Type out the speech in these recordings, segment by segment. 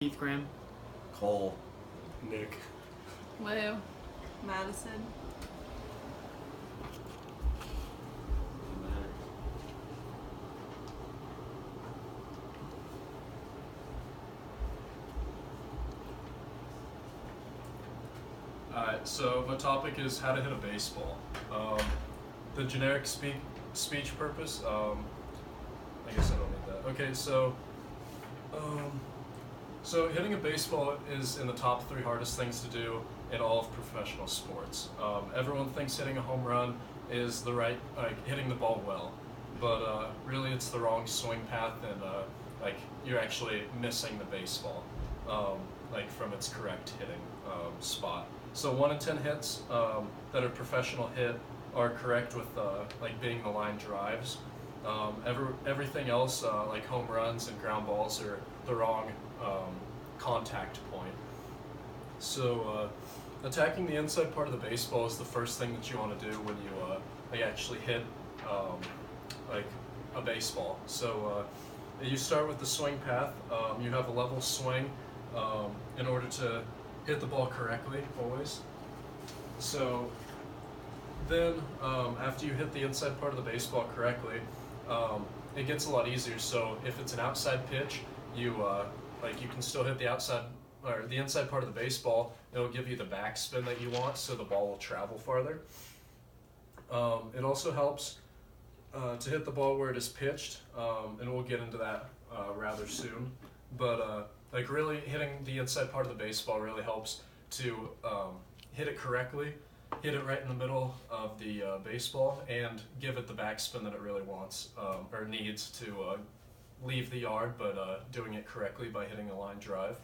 Keith Graham. Cole. Nick. Lou. Madison. Alright, so my topic is how to hit a baseball. The generic speech purpose, I guess I don't need that. Okay, so hitting a baseball is in the top 3 hardest things to do in all of professional sports. Everyone thinks hitting a home run is the right, hitting the ball well, but really it's the wrong swing path, and you're actually missing the baseball, from its correct hitting spot. So 1 in 10 hits that are professional hit are correct with being the line drives. Everything else, like home runs and ground balls, are the wrong contact point. So attacking the inside part of the baseball is the first thing that you want to do when you actually hit a baseball. So you start with the swing path. You have a level swing in order to hit the ball correctly, always. So then after you hit the inside part of the baseball correctly, it gets a lot easier. So if it's an outside pitch, you can still hit the outside or the inside part of the baseball. It'll give you the backspin that you want, so the ball will travel farther. It also helps to hit the ball where it is pitched, and we'll get into that rather soon. But really hitting the inside part of the baseball really helps to hit it correctly, hit it right in the middle of the baseball, and give it the backspin that it really wants or needs to leave the yard, but doing it correctly by hitting a line drive.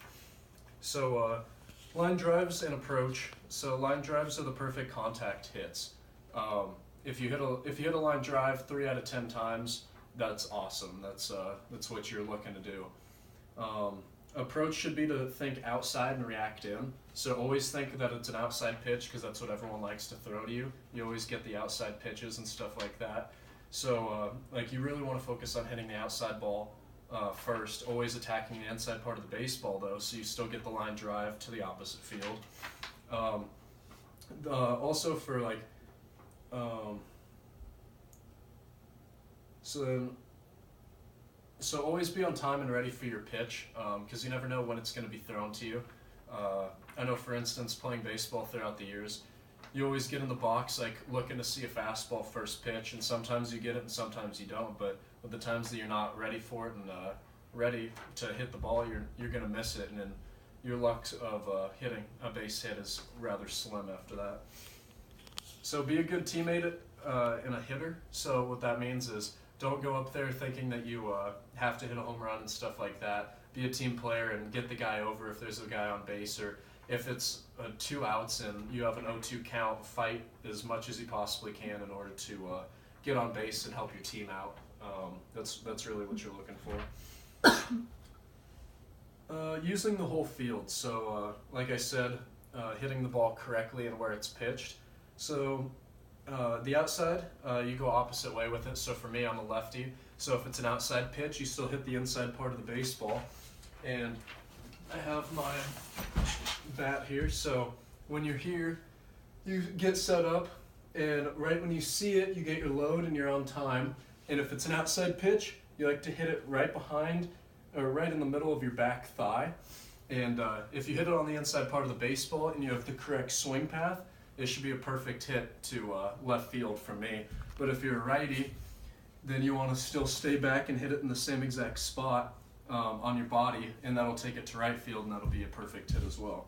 So line drives and approach. So line drives are the perfect contact hits. If you hit a line drive 3 out of 10 times, that's awesome. That's what you're looking to do. Approach should be to think outside and react in. So always think that it's an outside pitch, because that's what everyone likes to throw to you. You always get the outside pitches and stuff like that. So you really want to focus on hitting the outside ball first, always attacking the inside part of the baseball though, so you still get the line drive to the opposite field. Also for So always be on time and ready for your pitch, because you never know when it's going to be thrown to you. I know, for instance, playing baseball throughout the years, you always get in the box looking to see a fastball first pitch, and sometimes you get it and sometimes you don't. But with the times that you're not ready for it and ready to hit the ball, you're going to miss it, and then your luck of hitting a base hit is rather slim after that. So be a good teammate and a hitter. So what that means is, don't go up there thinking that you have to hit a home run and stuff like that. Be a team player and get the guy over if there's a guy on base, or if it's 2 outs and you have an 0-2 count, fight as much as you possibly can in order to get on base and help your team out. That's really what you're looking for. Using the whole field. So like I said, hitting the ball correctly and where it's pitched. So the outside, you go opposite way with it. So for me, I'm a lefty. So if it's an outside pitch, you still hit the inside part of the baseball. And I have my bat here. So when you're here, you get set up, and right when you see it, you get your load and you're on time. And if it's an outside pitch, you like to hit it right behind or right in the middle of your back thigh. And if you hit it on the inside part of the baseball and you have the correct swing path, it should be a perfect hit to left field for me. But if you're a righty, then you want to still stay back and hit it in the same exact spot on your body, and that'll take it to right field, and that'll be a perfect hit as well.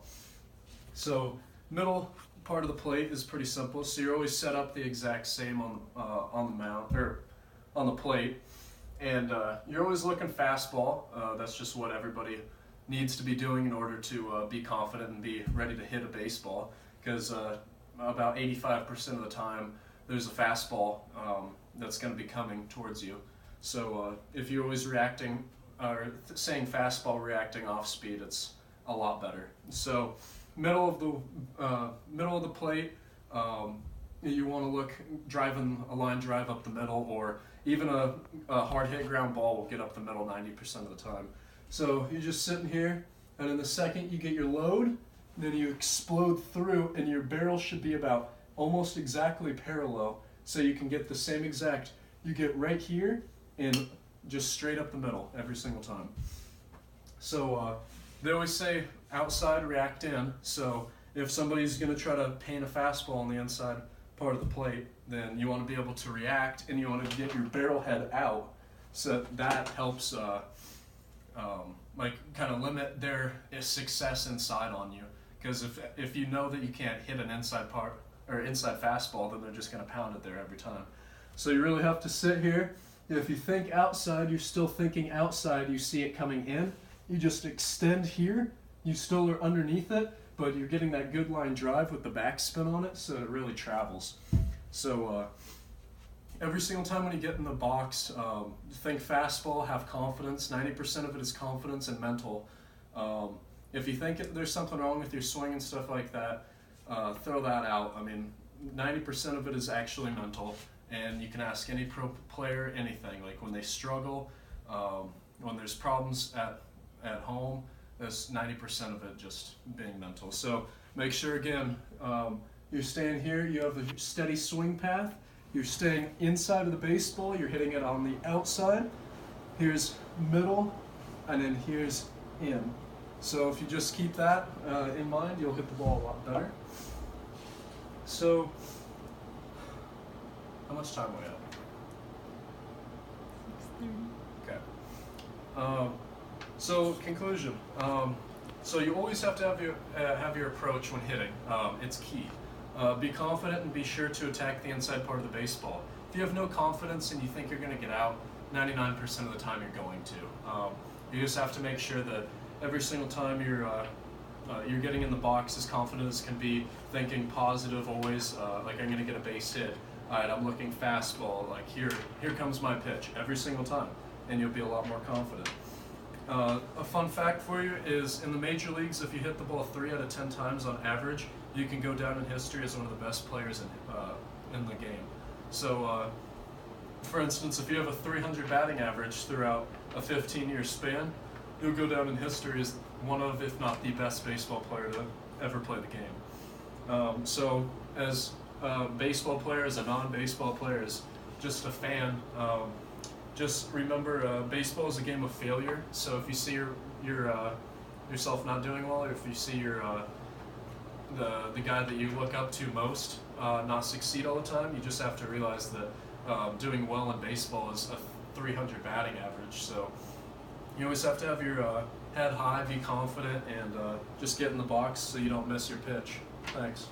So middle part of the plate is pretty simple. So you're always set up the exact same on the mound or on the plate, and you're always looking fastball. That's just what everybody needs to be doing in order to be confident and be ready to hit a baseball, because about 85% of the time there's a fastball that's going to be coming towards you. So if you're always reacting or saying fastball reacting off speed, it's a lot better. So middle of the plate, you want to look driving a line drive up the middle, or even a hard hit ground ball will get up the middle 90% of the time. So you're just sitting here, and in the second you get your load, then you explode through, and your barrel should be about almost exactly parallel, so you can get the same exact, you get right here and just straight up the middle every single time. So they always say outside, react in, so if somebody's going to try to paint a fastball on the inside part of the plate, then you want to be able to react, and you want to get your barrel head out, so that helps like kind of limit their success inside on you. Because if you know that you can't hit an inside part or inside fastball, then they're just going to pound it there every time. So you really have to sit here. If you think outside, you're still thinking outside, you see it coming in, you just extend here, you still are underneath it, but you're getting that good line drive with the backspin on it, so it really travels. So every single time when you get in the box, think fastball, have confidence. 90% of it is confidence and mental. If you think there's something wrong with your swing and stuff like that, throw that out. I mean, 90% of it is actually mental, and you can ask any pro player anything. Like when they struggle, when there's problems at home, there's 90% of it just being mental. So make sure, again, you're staying here, you have a steady swing path, you're staying inside of the baseball, you're hitting it on the outside, here's middle, and then here's in. So if you just keep that in mind, you'll hit the ball a lot better. So, how much time are we at? 6:30. Okay. So conclusion. So you always have to have your approach when hitting. It's key. Be confident and be sure to attack the inside part of the baseball. If you have no confidence and you think you're going to get out, 99% of the time you're going to. You just have to make sure that every single time you're getting in the box as confident as can be, thinking positive always, like I'm going to get a base hit. All right, I'm looking fastball, like here comes my pitch every single time, and you'll be a lot more confident. A fun fact for you is in the major leagues, if you hit the ball 3 out of 10 times on average, you can go down in history as one of the best players in the game. So, for instance, if you have a 300 batting average throughout a 15-year span, you'll go down in history as one of, if not the best baseball player to ever play the game. So, as a baseball player, as a non-baseball player, as just a fan, just remember, baseball is a game of failure. So if you see yourself not doing well, or if you see the guy that you look up to most not succeed all the time, you just have to realize that doing well in baseball is a 300 batting average. So you always have to have your head high, be confident, and just get in the box so you don't miss your pitch. Thanks.